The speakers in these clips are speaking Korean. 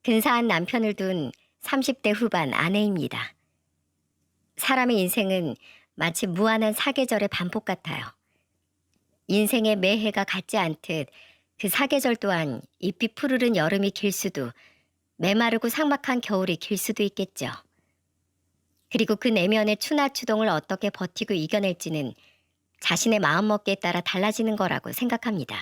근사한 남편을 둔 30대 후반 아내입니다. 사람의 인생은 마치 무한한 사계절의 반복 같아요. 인생의 매해가 같지 않듯 그 사계절 또한 잎이 푸르른 여름이 길 수도 메마르고 삭막한 겨울이 길 수도 있겠죠. 그리고 그 내면의 추나추동을 어떻게 버티고 이겨낼지는 자신의 마음먹기에 따라 달라지는 거라고 생각합니다.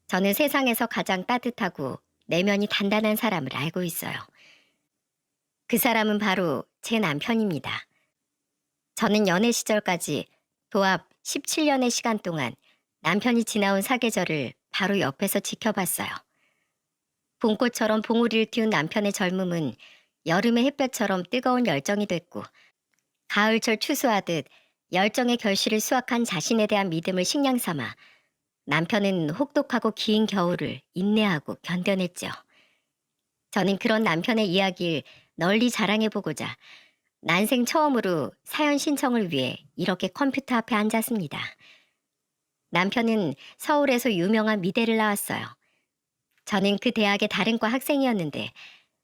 저는 세상에서 가장 따뜻하고 내면이 단단한 사람을 알고 있어요. 그 사람은 바로 제 남편입니다. 저는 연애 시절까지 도합 17년의 시간 동안 남편이 지나온 사계절을 바로 옆에서 지켜봤어요. 봄꽃처럼 봉우리를 틔운 남편의 젊음은 여름의 햇볕처럼 뜨거운 열정이 됐고, 가을철 추수하듯 열정의 결실을 수확한 자신에 대한 믿음을 식량 삼아 남편은 혹독하고 긴 겨울을 인내하고 견뎌냈죠. 저는 그런 남편의 이야기를 널리 자랑해보고자 난생 처음으로 사연 신청을 위해 이렇게 컴퓨터 앞에 앉았습니다. 남편은 서울에서 유명한 미대를 나왔어요. 저는 그 대학의 다른 과 학생이었는데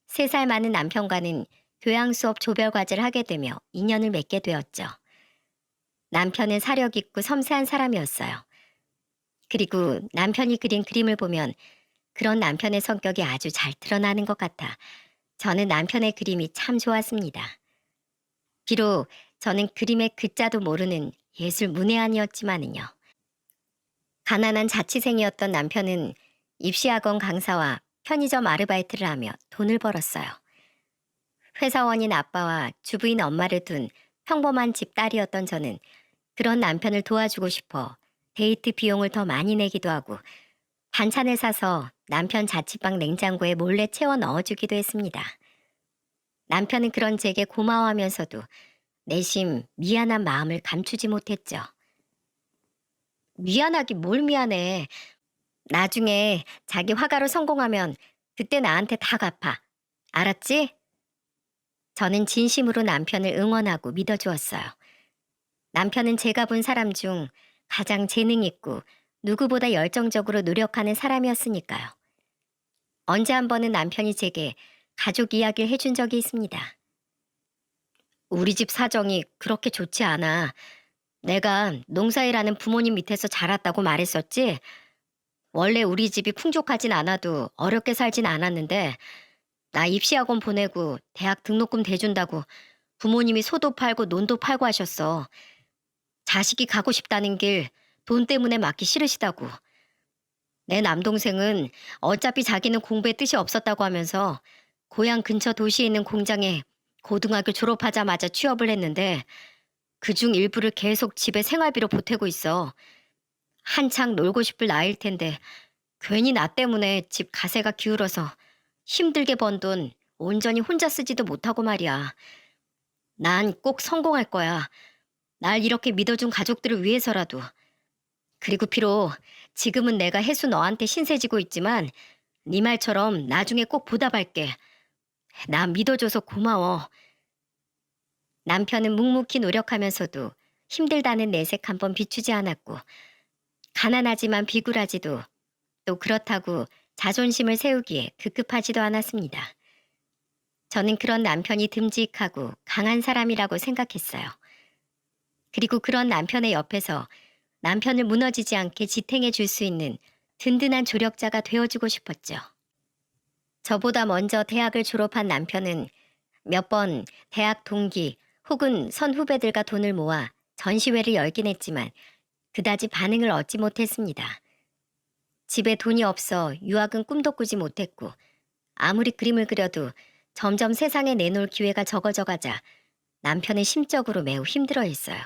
3살 많은 남편과는 교양 수업 조별 과제를 하게 되며 인연을 맺게 되었죠. 남편은 사력 있고 섬세한 사람이었어요. 그리고 남편이 그린 그림을 보면 그런 남편의 성격이 아주 잘 드러나는 것 같아 저는 남편의 그림이 참 좋았습니다. 비록 저는 그림의 글자도 모르는 예술 문외한이었지만은요. 가난한 자취생이었던 남편은 입시학원 강사와 편의점 아르바이트를 하며 돈을 벌었어요. 회사원인 아빠와 주부인 엄마를 둔 평범한 집 딸이었던 저는 그런 남편을 도와주고 싶어 데이트 비용을 더 많이 내기도 하고 반찬을 사서 남편 자취방 냉장고에 몰래 채워 넣어주기도 했습니다. 남편은 그런 제게 고마워하면서도 내심 미안한 마음을 감추지 못했죠. 미안하기 뭘 미안해. 나중에 자기 화가로 성공하면 그때 나한테 다 갚아. 알았지? 저는 진심으로 남편을 응원하고 믿어주었어요. 남편은 제가 본 사람 중 가장 재능 있고 누구보다 열정적으로 노력하는 사람이었으니까요. 언제 한 번은 남편이 제게 가족 이야기를 해준 적이 있습니다. 우리 집 사정이 그렇게 좋지 않아. 내가 농사일하는 부모님 밑에서 자랐다고 말했었지? 원래 우리 집이 풍족하진 않아도 어렵게 살진 않았는데 나 입시학원 보내고 대학 등록금 대준다고 부모님이 소도 팔고 논도 팔고 하셨어. 자식이 가고 싶다는 길 돈 때문에 막기 싫으시다고. 내 남동생은 어차피 자기는 공부에 뜻이 없었다고 하면서 고향 근처 도시에 있는 공장에 고등학교 졸업하자마자 취업을 했는데 그중 일부를 계속 집에 생활비로 보태고 있어. 한창 놀고 싶을 나이일 텐데 괜히 나 때문에 집 가세가 기울어서 힘들게 번 돈 온전히 혼자 쓰지도 못하고 말이야. 난 꼭 성공할 거야. 날 이렇게 믿어준 가족들을 위해서라도. 그리고 비록 지금은 내가 혜수 너한테 신세지고 있지만 네 말처럼 나중에 꼭 보답할게. 나 믿어줘서 고마워. 남편은 묵묵히 노력하면서도 힘들다는 내색 한 번 비추지 않았고 가난하지만 비굴하지도 또 그렇다고 자존심을 세우기에 급급하지도 않았습니다. 저는 그런 남편이 듬직하고 강한 사람이라고 생각했어요. 그리고 그런 남편의 옆에서 남편을 무너지지 않게 지탱해 줄 수 있는 든든한 조력자가 되어주고 싶었죠. 저보다 먼저 대학을 졸업한 남편은 몇 번 대학 동기 혹은 선후배들과 돈을 모아 전시회를 열긴 했지만 그다지 반응을 얻지 못했습니다. 집에 돈이 없어 유학은 꿈도 꾸지 못했고 아무리 그림을 그려도 점점 세상에 내놓을 기회가 적어져 가자 남편은 심적으로 매우 힘들어했어요.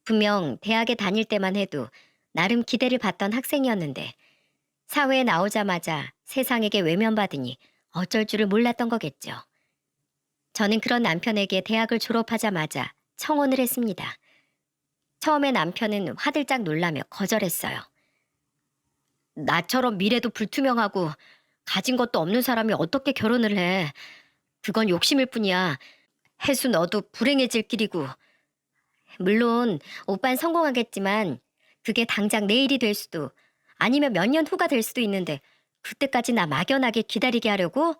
분명 대학에 다닐 때만 해도 나름 기대를 받던 학생이었는데 사회에 나오자마자 세상에게 외면받으니 어쩔 줄을 몰랐던 거겠죠. 저는 그런 남편에게 대학을 졸업하자마자 청혼을 했습니다. 처음에 남편은 화들짝 놀라며 거절했어요. 나처럼 미래도 불투명하고 가진 것도 없는 사람이 어떻게 결혼을 해. 그건 욕심일 뿐이야. 혜수 너도 불행해질 길이고. 물론 오빤 성공하겠지만 그게 당장 내일이 될 수도 아니면 몇 년 후가 될 수도 있는데 그때까지 나 막연하게 기다리게 하려고?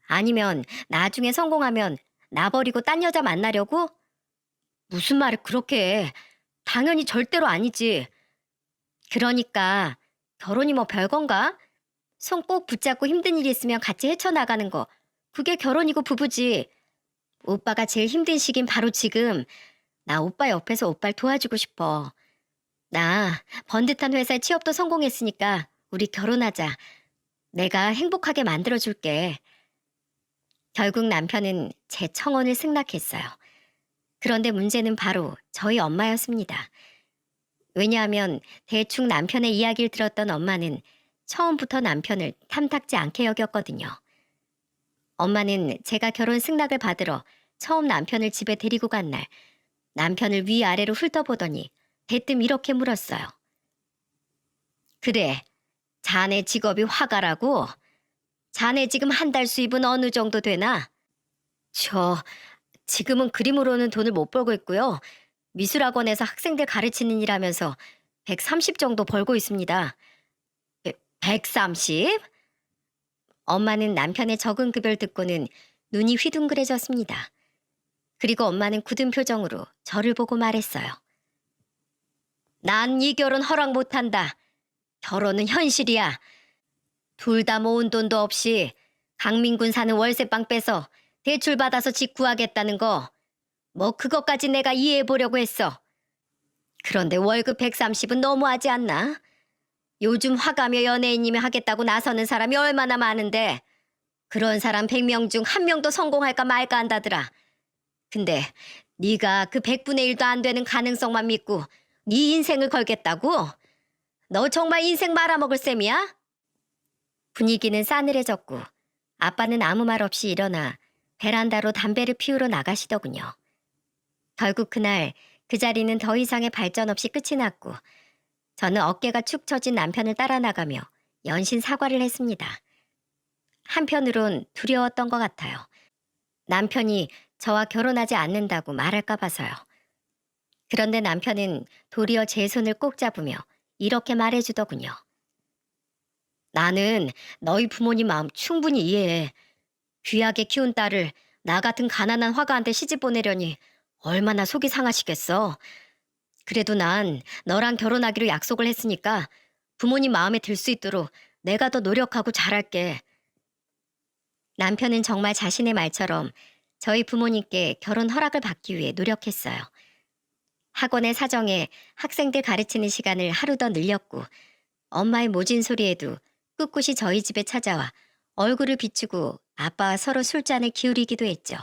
아니면 나중에 성공하면 나 버리고 딴 여자 만나려고? 무슨 말을 그렇게 해. 당연히 절대로 아니지. 그러니까 결혼이 뭐 별건가? 손 꼭 붙잡고 힘든 일이 있으면 같이 헤쳐나가는 거. 그게 결혼이고 부부지. 오빠가 제일 힘든 시긴 바로 지금. 나 오빠 옆에서 오빠를 도와주고 싶어. 나 번듯한 회사에 취업도 성공했으니까 우리 결혼하자. 내가 행복하게 만들어줄게. 결국 남편은 제 청혼을 승낙했어요. 그런데 문제는 바로 저희 엄마였습니다. 왜냐하면 대충 남편의 이야기를 들었던 엄마는 처음부터 남편을 탐탁지 않게 여겼거든요. 엄마는 제가 결혼 승낙을 받으러 처음 남편을 집에 데리고 간 날 남편을 위아래로 훑어보더니 대뜸 이렇게 물었어요. 그래, 자네 직업이 화가라고? 자네 지금 한 달 수입은 어느 정도 되나? 저 지금은 그림으로는 돈을 못 벌고 있고요. 미술학원에서 학생들 가르치는 일하면서 130 정도 벌고 있습니다. 130? 엄마는 남편의 적은 급여를 듣고는 눈이 휘둥그레졌습니다. 그리고 엄마는 굳은 표정으로 저를 보고 말했어요. 난 이 결혼 허락 못한다. 결혼은 현실이야. 둘 다 모은 돈도 없이 강민군 사는 월세방 빼서 대출 받아서 집 구하겠다는 거. 뭐 그것까지 내가 이해해 보려고 했어. 그런데 월급 130은 너무하지 않나? 요즘 화가며 연예인이며 하겠다고 나서는 사람이 얼마나 많은데 그런 사람 100명 중 한 명도 성공할까 말까 한다더라. 근데 네가 그 100분의 1도 안 되는 가능성만 믿고 네 인생을 걸겠다고? 너 정말 인생 말아먹을 셈이야? 분위기는 싸늘해졌고 아빠는 아무 말 없이 일어나 베란다로 담배를 피우러 나가시더군요. 결국 그날 그 자리는 더 이상의 발전 없이 끝이 났고 저는 어깨가 축 처진 남편을 따라 나가며 연신 사과를 했습니다. 한편으론 두려웠던 것 같아요. 남편이 저와 결혼하지 않는다고 말할까 봐서요. 그런데 남편은 도리어 제 손을 꼭 잡으며 이렇게 말해주더군요. 나는 너희 부모님 마음 충분히 이해해. 귀하게 키운 딸을 나 같은 가난한 화가한테 시집 보내려니 얼마나 속이 상하시겠어. 그래도 난 너랑 결혼하기로 약속을 했으니까 부모님 마음에 들 수 있도록 내가 더 노력하고 잘할게. 남편은 정말 자신의 말처럼 저희 부모님께 결혼 허락을 받기 위해 노력했어요. 학원의 사정에 학생들 가르치는 시간을 하루 더 늘렸고 엄마의 모진 소리에도 꿋꿋이 저희 집에 찾아와 얼굴을 비추고 아빠와 서로 술잔을 기울이기도 했죠.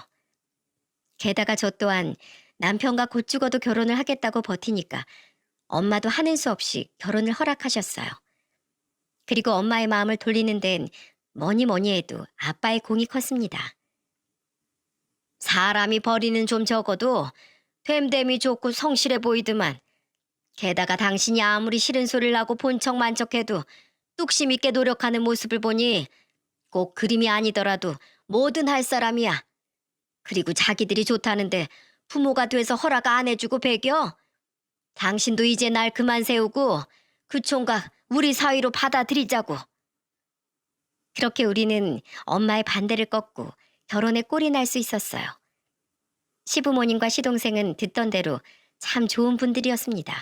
게다가 저 또한 남편과 곧 죽어도 결혼을 하겠다고 버티니까 엄마도 하는 수 없이 결혼을 허락하셨어요. 그리고 엄마의 마음을 돌리는 데는 뭐니 해도 아빠의 공이 컸습니다. 사람이 벌이는 좀 적어도 됨됨이 좋고 성실해 보이더만. 게다가 당신이 아무리 싫은 소리를 하고 본척만척해도 뚝심 있게 노력하는 모습을 보니 꼭 그림이 아니더라도 뭐든 할 사람이야. 그리고 자기들이 좋다는데 부모가 돼서 허락 안 해주고 배겨? 당신도 이제 날 그만 세우고 그 총각 우리 사위로 받아들이자고. 그렇게 우리는 엄마의 반대를 꺾고 결혼에 꼴이 날 수 있었어요. 시부모님과 시동생은 듣던 대로 참 좋은 분들이었습니다.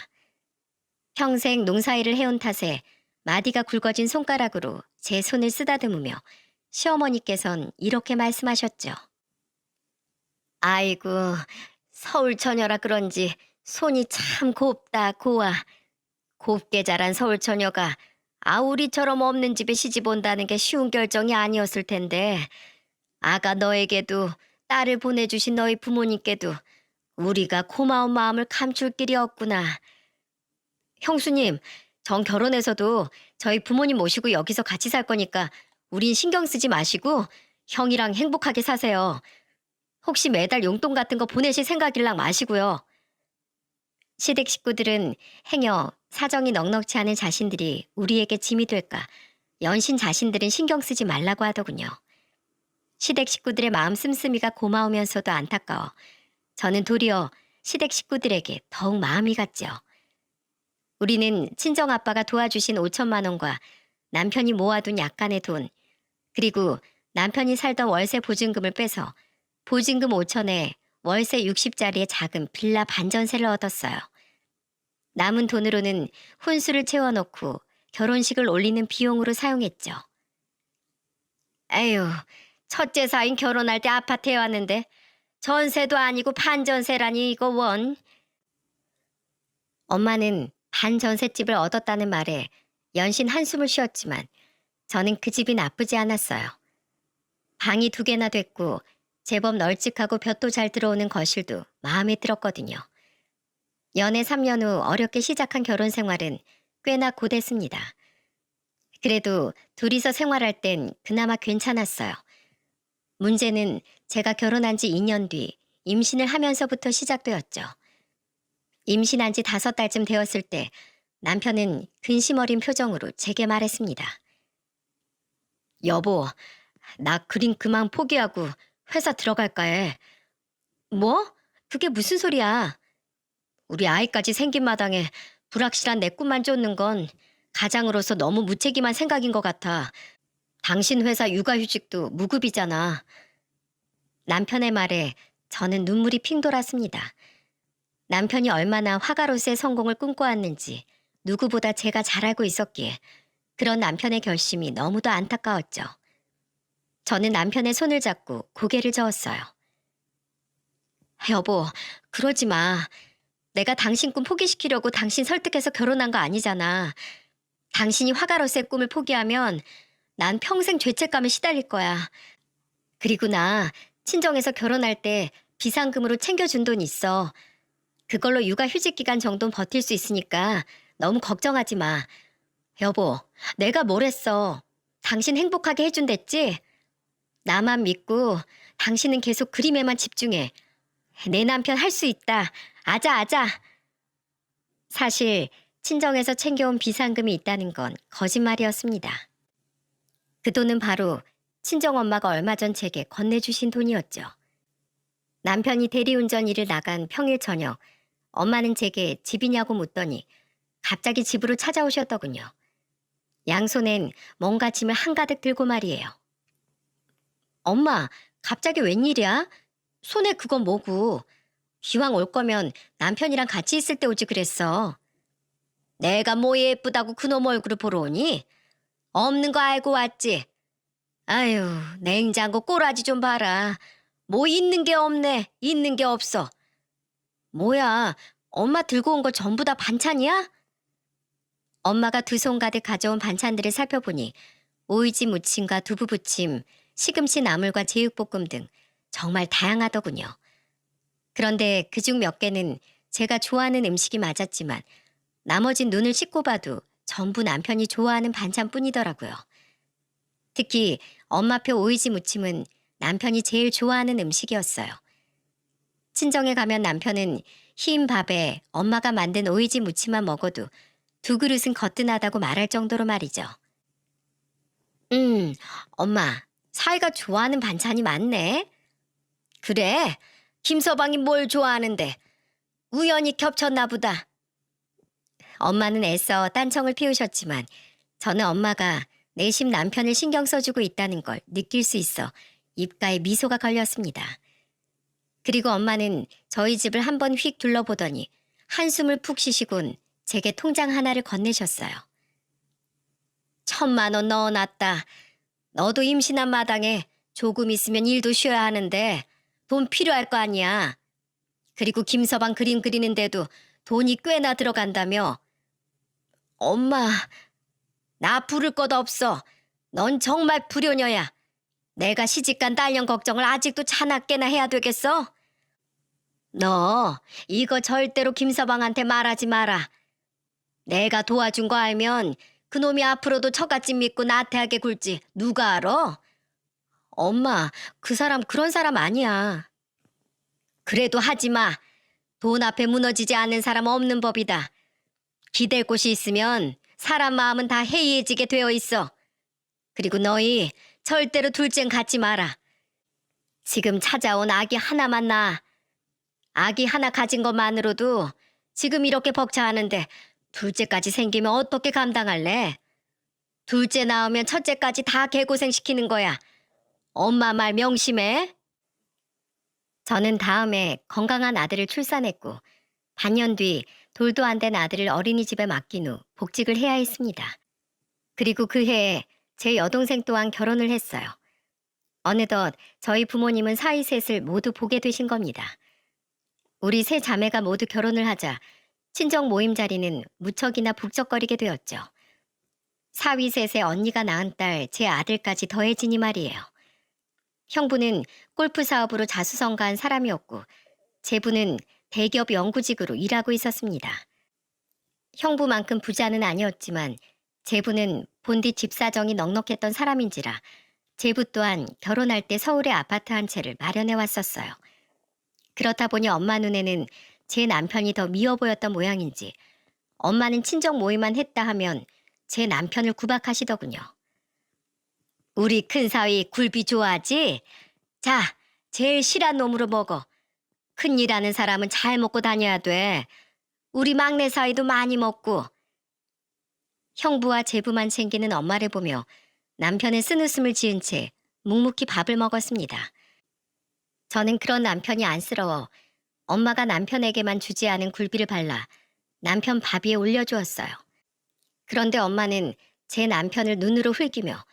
평생 농사일을 해온 탓에 마디가 굵어진 손가락으로 제 손을 쓰다듬으며 시어머니께선 이렇게 말씀하셨죠. 아이고, 서울 처녀라 그런지 손이 참 곱다 고와. 곱게 자란 서울 처녀가 아우리처럼 없는 집에 시집 온다는 게 쉬운 결정이 아니었을 텐데 아가 너에게도 딸을 보내주신 너희 부모님께도 우리가 고마운 마음을 감출 길이 없구나. 형수님, 전 결혼해서도 저희 부모님 모시고 여기서 같이 살 거니까 우린 신경 쓰지 마시고 형이랑 행복하게 사세요. 혹시 매달 용돈 같은 거 보내실 생각일랑 마시고요. 시댁 식구들은 행여 사정이 넉넉치 않은 자신들이 우리에게 짐이 될까 연신 자신들은 신경 쓰지 말라고 하더군요. 시댁 식구들의 마음 씀씀이가 고마우면서도 안타까워 저는 도리어 시댁 식구들에게 더욱 마음이 갔죠. 우리는 친정아빠가 도와주신 5천만 원과 남편이 모아둔 약간의 돈, 그리고 남편이 살던 월세 보증금을 빼서 보증금 5천에 월세 60짜리의 작은 빌라 반전세를 얻었어요. 남은 돈으로는 혼수를 채워놓고 결혼식을 올리는 비용으로 사용했죠. 에휴, 첫째 사인 결혼할 때 아파트에 왔는데 전세도 아니고 반전세라니 이거 원. 엄마는 반전셋집을 얻었다는 말에 연신 한숨을 쉬었지만 저는 그 집이 나쁘지 않았어요. 방이 2개나 됐고 제법 널찍하고 볕도 잘 들어오는 거실도 마음에 들었거든요. 연애 3년 후 어렵게 시작한 결혼 생활은 꽤나 고됐습니다. 그래도 둘이서 생활할 땐 그나마 괜찮았어요. 문제는 제가 결혼한 지 2년 뒤 임신을 하면서부터 시작되었죠. 임신한 지 5달쯤 되었을 때 남편은 근심 어린 표정으로 제게 말했습니다. 여보, 나 그림 그만 포기하고 회사 들어갈까 해. 뭐? 그게 무슨 소리야? 우리 아이까지 생긴 마당에 불확실한 내 꿈만 쫓는 건 가장으로서 너무 무책임한 생각인 것 같아. 당신 회사 육아휴직도 무급이잖아. 남편의 말에 저는 눈물이 핑 돌았습니다. 남편이 얼마나 화가로서의 성공을 꿈꿔왔는지 누구보다 제가 잘 알고 있었기에 그런 남편의 결심이 너무도 안타까웠죠. 저는 남편의 손을 잡고 고개를 저었어요. 여보, 그러지 마. 내가 당신 꿈 포기시키려고 당신 설득해서 결혼한 거 아니잖아. 당신이 화가로서의 꿈을 포기하면 난 평생 죄책감에 시달릴 거야. 그리고 나 친정에서 결혼할 때 비상금으로 챙겨준 돈 있어. 그걸로 육아휴직 기간 정도는 버틸 수 있으니까 너무 걱정하지 마. 여보, 내가 뭘 했어. 당신 행복하게 해준댔지? 나만 믿고 당신은 계속 그림에만 집중해. 내 남편 할 수 있다. 아자, 아자. 사실 친정에서 챙겨온 비상금이 있다는 건 거짓말이었습니다. 그 돈은 바로 친정엄마가 얼마 전 제게 건네주신 돈이었죠. 남편이 대리운전 일을 나간 평일 저녁, 엄마는 제게 집이냐고 묻더니 갑자기 집으로 찾아오셨더군요. 양손엔 뭔가 짐을 한가득 들고 말이에요. 엄마, 갑자기 웬일이야? 손에 그건 뭐고? 기왕 올 거면 남편이랑 같이 있을 때 오지 그랬어. 내가 뭐 예쁘다고 그놈 얼굴을 보러 오니? 없는 거 알고 왔지? 아유, 냉장고 꼬라지 좀 봐라. 뭐 있는 게 없네, 있는 게 없어. 뭐야, 엄마 들고 온 거 전부 다 반찬이야? 엄마가 2손 가득 가져온 반찬들을 살펴보니 오이지 무침과 두부 부침, 시금치 나물과 제육볶음 등 정말 다양하더군요. 그런데 그중 몇 개는 제가 좋아하는 음식이 맞았지만 나머진 눈을 씻고 봐도 전부 남편이 좋아하는 반찬뿐이더라고요. 특히 엄마표 오이지 무침은 남편이 제일 좋아하는 음식이었어요. 친정에 가면 남편은 흰 밥에 엄마가 만든 오이지 무침만 먹어도 2그릇은 거뜬하다고 말할 정도로 말이죠. 엄마, 사이가 좋아하는 반찬이 많네. 그래, 김서방이 뭘 좋아하는데 우연히 겹쳤나 보다. 엄마는 애써 딴청을 피우셨지만 저는 엄마가 내심 남편을 신경 써주고 있다는 걸 느낄 수 있어 입가에 미소가 걸렸습니다. 그리고 엄마는 저희 집을 한번 휙 둘러보더니 한숨을 푹 쉬시곤 제게 통장 하나를 건네셨어요. 1,000만 원 넣어놨다. 너도 임신한 마당에 조금 있으면 일도 쉬어야 하는데 돈 필요할 거 아니야. 그리고 김서방 그림 그리는데도 돈이 꽤나 들어간다며. 엄마, 나 부를 것 없어. 넌 정말 불효녀야. 내가 시집간 딸년 걱정을 아직도 자나깨나 해야 되겠어? 너 이거 절대로 김서방한테 말하지 마라. 내가 도와준 거 알면 그놈이 앞으로도 처갓집 믿고 나태하게 굴지 누가 알아? 엄마, 그 사람 그런 사람 아니야. 그래도 하지 마. 돈 앞에 무너지지 않는 사람 없는 법이다. 기댈 곳이 있으면 사람 마음은 다 해이해지게 되어 있어. 그리고 너희 절대로 둘째는 갖지 마라. 지금 찾아온 아기 하나만 낳아. 아기 하나 가진 것만으로도 지금 이렇게 벅차하는데 둘째까지 생기면 어떻게 감당할래? 둘째 낳으면 첫째까지 다 개고생시키는 거야. 엄마 말 명심해. 저는 다음에 건강한 아들을 출산했고 반년 뒤 돌도 안 된 아들을 어린이집에 맡긴 후 복직을 해야 했습니다. 그리고 그 해에 제 여동생 또한 결혼을 했어요. 어느덧 저희 부모님은 사위 셋을 모두 보게 되신 겁니다. 우리 세 자매가 모두 결혼을 하자 친정 모임 자리는 무척이나 북적거리게 되었죠. 사위 셋의 언니가 낳은 딸 제 아들까지 더해지니 말이에요. 형부는 골프 사업으로 자수성가한 사람이었고 제부는 대기업 연구직으로 일하고 있었습니다. 형부만큼 부자는 아니었지만 제부는 본디 집 사정이 넉넉했던 사람인지라 제부 또한 결혼할 때 서울에 아파트 한 채를 마련해 왔었어요. 그렇다 보니 엄마 눈에는 제 남편이 더 미워 보였던 모양인지 엄마는 친정 모임만 했다 하면 제 남편을 구박하시더군요. 우리 큰사위 굴비 좋아하지? 자, 제일 실한 놈으로 먹어. 큰일 하는 사람은 잘 먹고 다녀야 돼. 우리 막내 사위도 많이 먹고. 형부와 제부만 챙기는 엄마를 보며 남편은 쓴웃음을 지은 채 묵묵히 밥을 먹었습니다. 저는 그런 남편이 안쓰러워 엄마가 남편에게만 주지 않은 굴비를 발라 남편 밥 위에 올려주었어요. 그런데 엄마는 제 남편을 눈으로 흘기며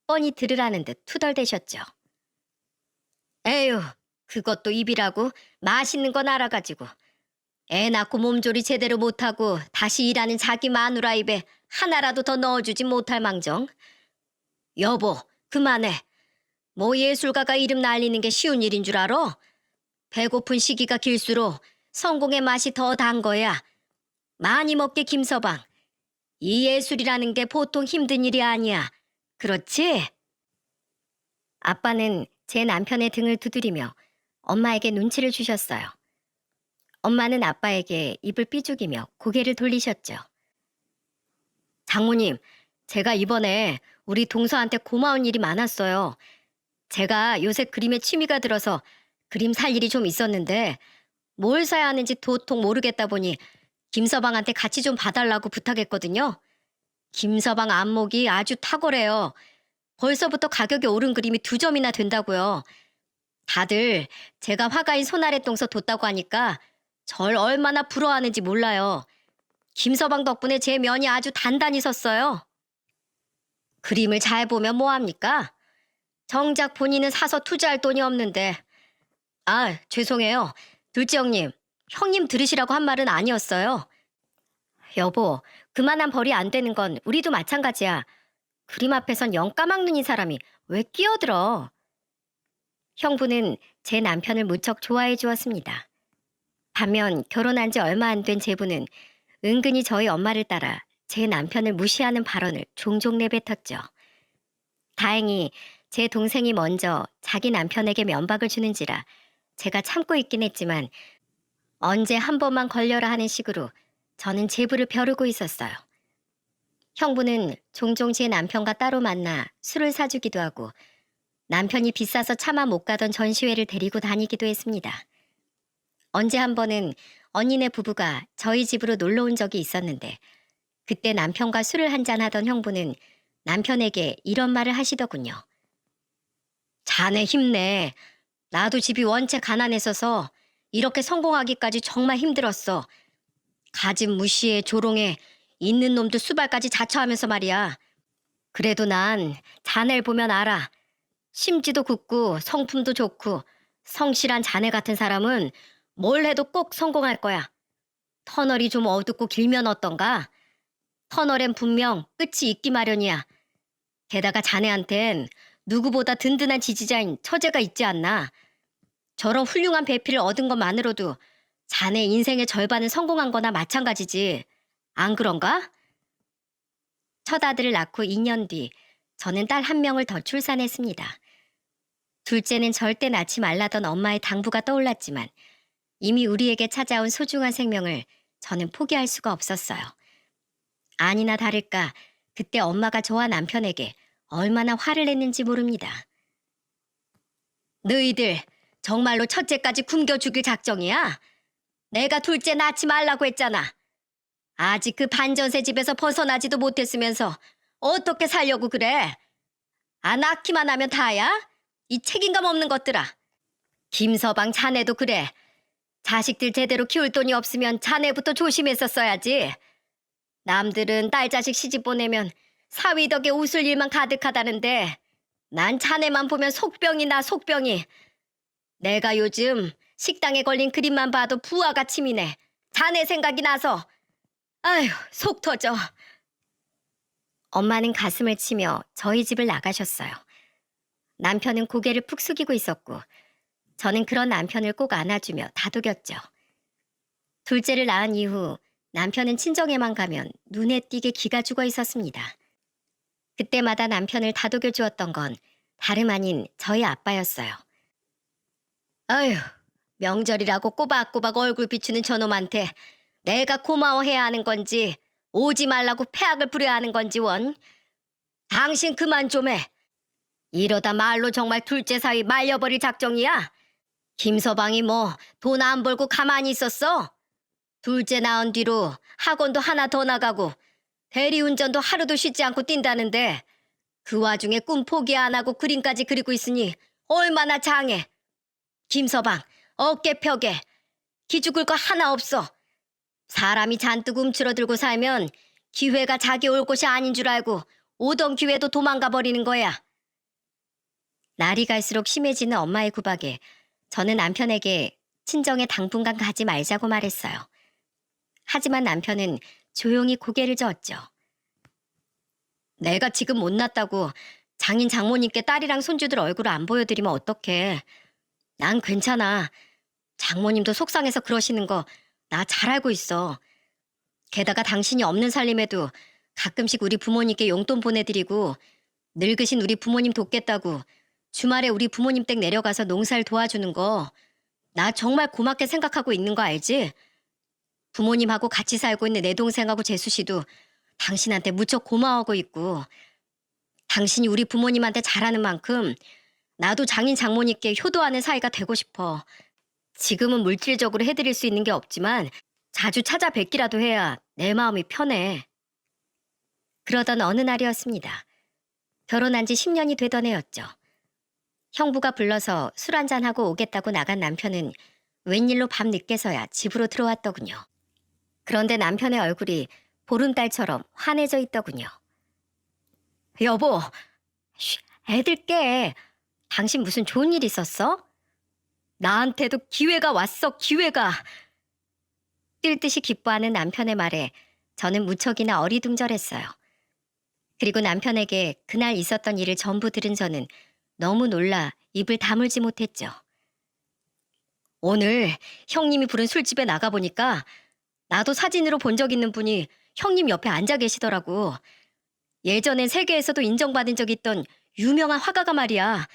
뻔히 들으라는 듯 투덜대셨죠. 에휴, 그것도 입이라고 맛있는 건 알아가지고 애 낳고 몸조리 제대로 못하고 다시 일하는 자기 마누라 입에 하나라도 더 넣어주지 못할 망정. 여보, 그만해. 뭐 예술가가 이름 날리는 게 쉬운 일인 줄 알아? 배고픈 시기가 길수록 성공의 맛이 더 단 거야. 많이 먹게 김서방. 이 예술이라는 게 보통 힘든 일이 아니야. 그렇지? 아빠는 제 남편의 등을 두드리며 엄마에게 눈치를 주셨어요. 엄마는 아빠에게 입을 삐죽이며 고개를 돌리셨죠. 장모님, 제가 이번에 우리 동서한테 고마운 일이 많았어요. 제가 요새 그림에 취미가 들어서 그림 살 일이 좀 있었는데 뭘 사야 하는지 도통 모르겠다 보니 김서방한테 같이 좀 봐달라고 부탁했거든요. 김서방 안목이 아주 탁월해요. 벌써부터 가격이 오른 그림이 2점이나 된다고요. 다들 제가 화가인 손아래동서 뒀다고 하니까 절 얼마나 부러워하는지 몰라요. 김서방 덕분에 제 면이 아주 단단히 섰어요. 그림을 잘 보면 뭐합니까? 정작 본인은 사서 투자할 돈이 없는데. 아, 죄송해요. 둘째 형님 들으시라고 한 말은 아니었어요. 여보, 그만한 벌이 안 되는 건 우리도 마찬가지야. 그림 앞에선 영 까막눈인 사람이 왜 끼어들어? 형부는 제 남편을 무척 좋아해 주었습니다. 반면 결혼한 지 얼마 안 된 제부는 은근히 저희 엄마를 따라 제 남편을 무시하는 발언을 종종 내뱉었죠. 다행히 제 동생이 먼저 자기 남편에게 면박을 주는지라 제가 참고 있긴 했지만 언제 한 번만 걸려라 하는 식으로 저는 제부를 벼르고 있었어요. 형부는 종종 제 남편과 따로 만나 술을 사주기도 하고 남편이 비싸서 차마 못 가던 전시회를 데리고 다니기도 했습니다. 언제 한 번은 언니네 부부가 저희 집으로 놀러 온 적이 있었는데 그때 남편과 술을 한잔하던 형부는 남편에게 이런 말을 하시더군요. 자네 힘내. 나도 집이 원체 가난했어서 이렇게 성공하기까지 정말 힘들었어. 가진 무시해 조롱해 있는 놈도 수발까지 자처하면서 말이야. 그래도 난 자네를 보면 알아. 심지도 굳고 성품도 좋고 성실한 자네 같은 사람은 뭘 해도 꼭 성공할 거야. 터널이 좀 어둡고 길면 어떤가? 터널엔 분명 끝이 있기 마련이야. 게다가 자네한텐 누구보다 든든한 지지자인 처제가 있지 않나. 저런 훌륭한 배필을 얻은 것만으로도 자네 인생의 절반은 성공한 거나 마찬가지지. 안 그런가? 첫 아들을 낳고 2년 뒤 저는 딸 1명을 더 출산했습니다. 둘째는 절대 낳지 말라던 엄마의 당부가 떠올랐지만 이미 우리에게 찾아온 소중한 생명을 저는 포기할 수가 없었어요. 아니나 다를까 그때 엄마가 저와 남편에게 얼마나 화를 냈는지 모릅니다. 너희들 정말로 첫째까지 굶겨 죽일 작정이야? 내가 둘째 낳지 말라고 했잖아. 아직 그 반전세 집에서 벗어나지도 못했으면서 어떻게 살려고 그래? 안 낳기만 하면 다야? 이 책임감 없는 것들아. 김서방 자네도 그래. 자식들 제대로 키울 돈이 없으면 자네부터 조심했었어야지. 남들은 딸 자식 시집 보내면 사위 덕에 웃을 일만 가득하다는데 난 자네만 보면 속병이 나 속병이. 내가 요즘 식당에 걸린 그림만 봐도 부하가 치미네. 자네 생각이 나서. 아휴, 속 터져. 엄마는 가슴을 치며 저희 집을 나가셨어요. 남편은 고개를 푹 숙이고 있었고 저는 그런 남편을 꼭 안아주며 다독였죠. 둘째를 낳은 이후 남편은 친정에만 가면 눈에 띄게 기가 죽어 있었습니다. 그때마다 남편을 다독여 주었던 건 다름 아닌 저희 아빠였어요. 아휴, 명절이라고 꼬박꼬박 얼굴 비추는 저놈한테 내가 고마워해야 하는 건지 오지 말라고 폐악을 부려야 하는 건지 원. 당신 그만 좀 해. 이러다 말로 정말 둘째 사위 말려버릴 작정이야? 김서방이 뭐 돈 안 벌고 가만히 있었어? 둘째 낳은 뒤로 학원도 하나 더 나가고 대리운전도 하루도 쉬지 않고 뛴다는데 그 와중에 꿈 포기 안 하고 그림까지 그리고 있으니 얼마나 장해. 김서방, 어깨 펴게. 기죽을 거 하나 없어. 사람이 잔뜩 움츠러들고 살면 기회가 자기 올 곳이 아닌 줄 알고 오던 기회도 도망가 버리는 거야. 날이 갈수록 심해지는 엄마의 구박에 저는 남편에게 친정에 당분간 가지 말자고 말했어요. 하지만 남편은 조용히 고개를 저었죠. 내가 지금 못 났다고 장인 장모님께 딸이랑 손주들 얼굴을 안 보여드리면 어떡해. 난 괜찮아. 장모님도 속상해서 그러시는 거 나 잘 알고 있어. 게다가 당신이 없는 살림에도 가끔씩 우리 부모님께 용돈 보내드리고 늙으신 우리 부모님 돕겠다고 주말에 우리 부모님 댁 내려가서 농사를 도와주는 거 나 정말 고맙게 생각하고 있는 거 알지? 부모님하고 같이 살고 있는 내 동생하고 재수 씨도 당신한테 무척 고마워하고 있고 당신이 우리 부모님한테 잘하는 만큼 나도 장인 장모님께 효도하는 사이가 되고 싶어. 지금은 물질적으로 해드릴 수 있는 게 없지만 자주 찾아뵙기라도 해야 내 마음이 편해. 그러던 어느 날이었습니다. 결혼한 지 10년이 되던 해였죠. 형부가 불러서 술 한잔하고 오겠다고 나간 남편은 웬일로 밤늦게서야 집으로 들어왔더군요. 그런데 남편의 얼굴이 보름달처럼 환해져 있더군요. 여보, 쉬, 애들 깨. 당신 무슨 좋은 일 있었어? 나한테도 기회가 왔어, 기회가. 뛸 듯이 기뻐하는 남편의 말에 저는 무척이나 어리둥절했어요. 그리고 남편에게 그날 있었던 일을 전부 들은 저는 너무 놀라 입을 다물지 못했죠. 오늘 형님이 부른 술집에 나가보니까 나도 사진으로 본 적 있는 분이 형님 옆에 앉아 계시더라고. 예전엔 세계에서도 인정받은 적 있던 유명한 화가가 말이야.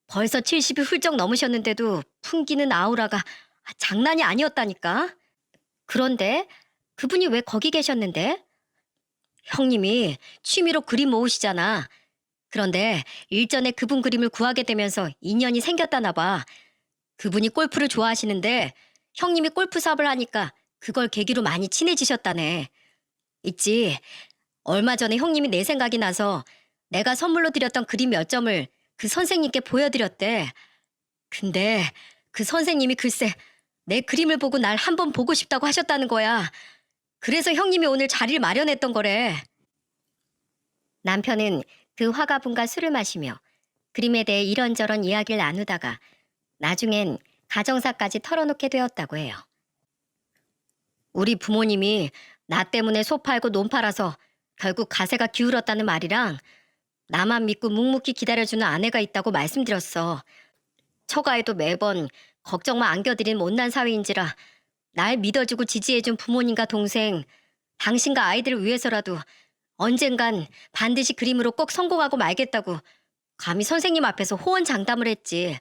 벌써 70이 훌쩍 넘으셨는데도 풍기는 아우라가 장난이 아니었다니까. 그런데 그분이 왜 거기 계셨는데? 형님이 취미로 그림 모으시잖아. 그런데 일전에 그분 그림을 구하게 되면서 인연이 생겼다나 봐. 그분이 골프를 좋아하시는데 형님이 골프 사업을 하니까 그걸 계기로 많이 친해지셨다네. 있지. 얼마 전에 형님이 내 생각이 나서 내가 선물로 드렸던 그림 몇 점을 그 선생님께 보여드렸대. 근데 그 선생님이 글쎄 내 그림을 보고 날 한번 보고 싶다고 하셨다는 거야. 그래서 형님이 오늘 자리를 마련했던 거래. 남편은 그 화가분과 술을 마시며 그림에 대해 이런저런 이야기를 나누다가 나중엔 가정사까지 털어놓게 되었다고 해요. 우리 부모님이 나 때문에 소 팔고 논 팔아서 결국 가세가 기울었다는 말이랑 나만 믿고 묵묵히 기다려주는 아내가 있다고 말씀드렸어. 처가에도 매번 걱정만 안겨드린 못난 사위인지라 날 믿어주고 지지해준 부모님과 동생, 당신과 아이들을 위해서라도 언젠간 반드시 그림으로 꼭 성공하고 말겠다고 감히 선생님 앞에서 호언장담을 했지.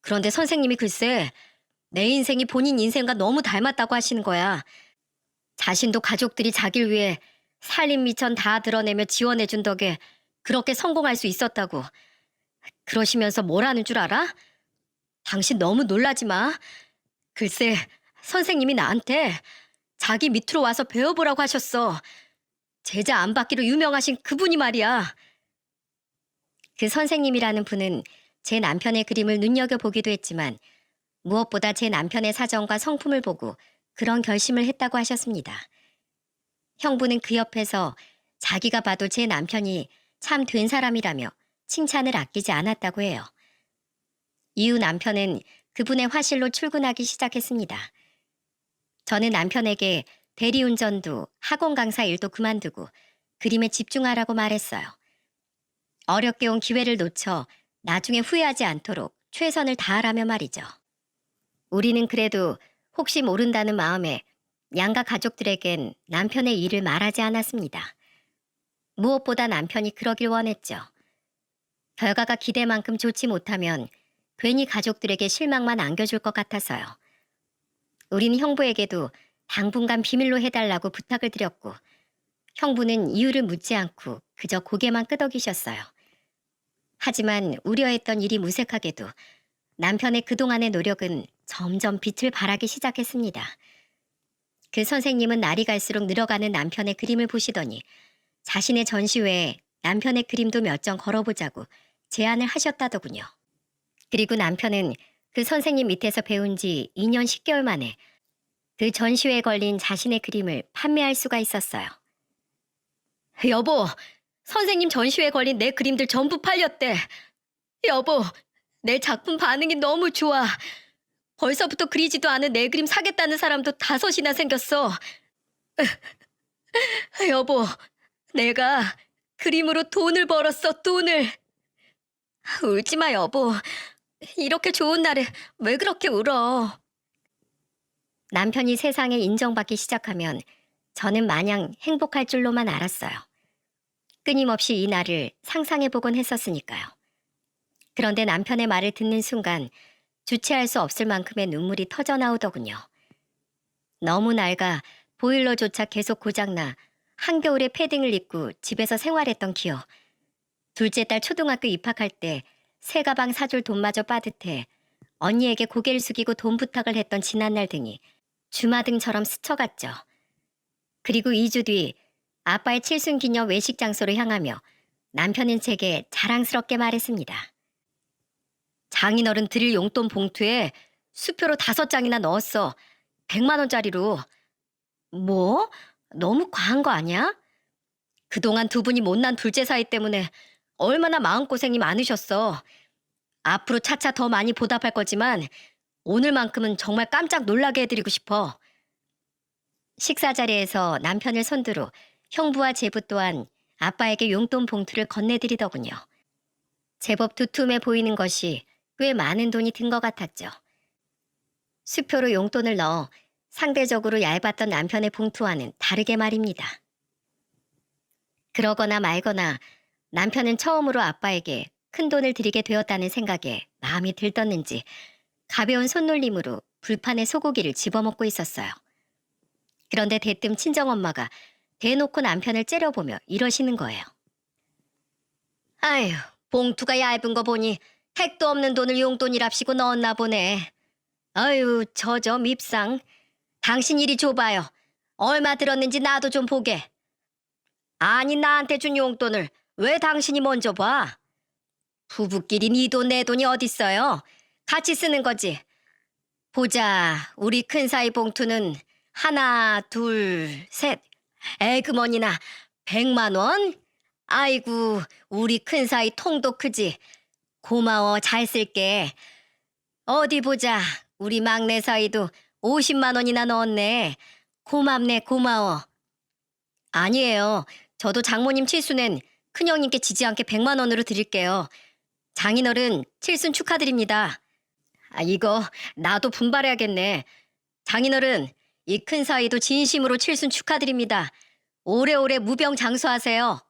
그런데 선생님이 글쎄 내 인생이 본인 인생과 너무 닮았다고 하시는 거야. 자신도 가족들이 자기를 위해 살림 미천 다 드러내며 지원해준 덕에 그렇게 성공할 수 있었다고. 그러시면서 뭘 하는 줄 알아? 당신 너무 놀라지 마. 글쎄 선생님이 나한테 자기 밑으로 와서 배워보라고 하셨어. 제자 안 받기로 유명하신 그분이 말이야. 그 선생님이라는 분은 제 남편의 그림을 눈여겨보기도 했지만 무엇보다 제 남편의 사정과 성품을 보고 그런 결심을 했다고 하셨습니다. 형부는 그 옆에서 자기가 봐도 제 남편이 참 된 사람이라며 칭찬을 아끼지 않았다고 해요. 이후 남편은 그분의 화실로 출근하기 시작했습니다. 저는 남편에게 대리운전도 학원 강사 일도 그만두고 그림에 집중하라고 말했어요. 어렵게 온 기회를 놓쳐 나중에 후회하지 않도록 최선을 다하라며 말이죠. 우리는 그래도 혹시 모른다는 마음에 양가 가족들에겐 남편의 일을 말하지 않았습니다. 무엇보다 남편이 그러길 원했죠. 결과가 기대만큼 좋지 못하면 괜히 가족들에게 실망만 안겨줄 것 같아서요. 우린 형부에게도 당분간 비밀로 해달라고 부탁을 드렸고 형부는 이유를 묻지 않고 그저 고개만 끄덕이셨어요. 하지만 우려했던 일이 무색하게도 남편의 그동안의 노력은 점점 빛을 발하기 시작했습니다. 그 선생님은 날이 갈수록 늘어가는 남편의 그림을 보시더니 자신의 전시회에 남편의 그림도 몇 점 걸어보자고 제안을 하셨다더군요. 그리고 남편은 그 선생님 밑에서 배운 지 2년 10개월 만에 그 전시회에 걸린 자신의 그림을 판매할 수가 있었어요. 여보, 선생님 전시회에 걸린 내 그림들 전부 팔렸대. 여보, 내 작품 반응이 너무 좋아. 벌써부터 그리지도 않은 내 그림 사겠다는 사람도 5이나 생겼어. 여보, 내가 그림으로 돈을 벌었어, 돈을. 울지 마, 여보. 이렇게 좋은 날에 왜 그렇게 울어? 남편이 세상에 인정받기 시작하면 저는 마냥 행복할 줄로만 알았어요. 끊임없이 이 날을 상상해보곤 했었으니까요. 그런데 남편의 말을 듣는 순간 주체할 수 없을 만큼의 눈물이 터져나오더군요. 너무 낡아 보일러조차 계속 고장나 한겨울에 패딩을 입고 집에서 생활했던 기억. 둘째 딸 초등학교 입학할 때 새 가방 사줄 돈마저 빠듯해 언니에게 고개를 숙이고 돈 부탁을 했던 지난날 등이 주마등처럼 스쳐갔죠. 그리고 2주 뒤 아빠의 칠순기념 외식 장소로 향하며 남편은 제게 자랑스럽게 말했습니다. 장인어른 드릴 용돈 봉투에 수표로 5장이나 넣었어. 100만 원짜리로. 뭐? 너무 과한 거 아니야? 그동안 두 분이 못난 둘째 사이 때문에 얼마나 마음고생이 많으셨어. 앞으로 차차 더 많이 보답할 거지만 오늘만큼은 정말 깜짝 놀라게 해드리고 싶어. 식사 자리에서 남편을 선두로 형부와 제부 또한 아빠에게 용돈 봉투를 건네드리더군요. 제법 두툼해 보이는 것이 꽤 많은 돈이 든 것 같았죠. 수표로 용돈을 넣어 상대적으로 얇았던 남편의 봉투와는 다르게 말입니다. 그러거나 말거나 남편은 처음으로 아빠에게 큰 돈을 드리게 되었다는 생각에 마음이 들떴는지 가벼운 손놀림으로 불판에 소고기를 집어먹고 있었어요. 그런데 대뜸 친정엄마가 대놓고 남편을 째려보며 이러시는 거예요. 아휴, 봉투가 얇은 거 보니 택도 없는 돈을 용돈이랍시고 넣었나 보네. 아유, 저 밉상. 당신 이리 줘봐요. 얼마 들었는지 나도 좀 보게. 아니, 나한테 준 용돈을 왜 당신이 먼저 봐? 부부끼리 네 돈 내 돈이 어딨어요? 같이 쓰는 거지. 보자, 우리 큰사이 봉투는 하나, 둘, 셋. 에그머니나 100만 원? 아이고, 우리 큰사이 통도 크지. 고마워, 잘 쓸게. 어디 보자, 우리 막내 사이도 50만 원이나 넣었네. 고맙네, 고마워. 아니에요. 저도 장모님 칠순엔 큰형님께 지지 않게 100만 원으로 드릴게요. 장인어른 칠순 축하드립니다. 이거 나도 분발해야겠네. 장인어른, 이 큰 사이도 진심으로 칠순 축하드립니다. 오래오래 무병장수하세요.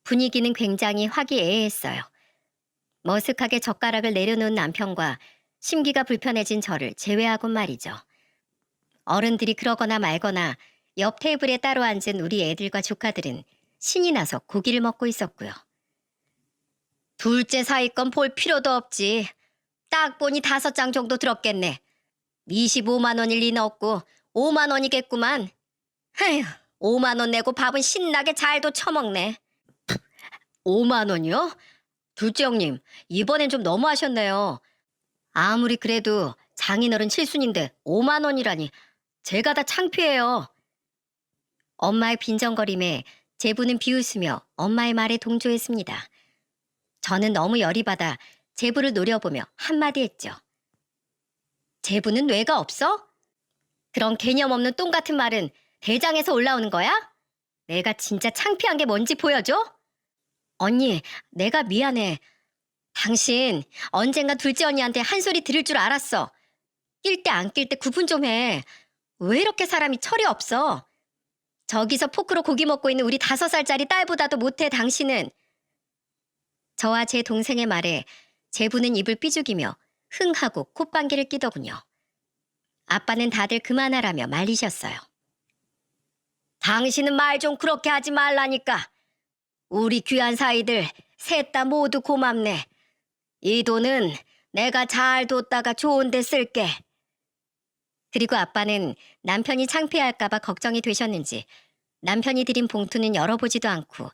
분위기는 굉장히 화기애애했어요. 머쓱하게 젓가락을 내려놓은 남편과 심기가 불편해진 저를 제외하곤 말이죠. 어른들이 그러거나 말거나 옆 테이블에 따로 앉은 우리 애들과 조카들은 신이 나서 고기를 먹고 있었고요. 둘째 사이 건 볼 필요도 없지. 딱 보니 5장 정도 들었겠네. 25만 원일 리는 없고 5만 원이겠구만. 에휴, 5만 원 내고 밥은 신나게 잘도 처먹네. 5만 원이요? 둘째 형님, 이번엔 좀 너무하셨네요. 아무리 그래도 장인어른 칠순인데 5만 원이라니 제가 다 창피해요. 엄마의 빈정거림에 제부는 비웃으며 엄마의 말에 동조했습니다. 저는 너무 열이 받아 제부를 노려보며 한마디 했죠. 제부는 뇌가 없어? 그런 개념 없는 똥 같은 말은 대장에서 올라오는 거야? 내가 진짜 창피한 게 뭔지 보여줘? 언니, 내가 미안해. 당신 언젠가 둘째 언니한테 한 소리 들을 줄 알았어. 낄 때 안 낄 때 구분 좀 해. 왜 이렇게 사람이 철이 없어? 저기서 포크로 고기 먹고 있는 우리 5살짜리 딸보다도 못해 당신은. 저와 제 동생의 말에 제부는 입을 삐죽이며 흥하고 콧방귀를 끼더군요. 아빠는 다들 그만하라며 말리셨어요. 당신은 말 좀 그렇게 하지 말라니까. 우리 귀한 사이들 셋 다 모두 고맙네. 이 돈은 내가 잘 뒀다가 좋은 데 쓸게. 그리고 아빠는 남편이 창피할까봐 걱정이 되셨는지 남편이 드린 봉투는 열어보지도 않고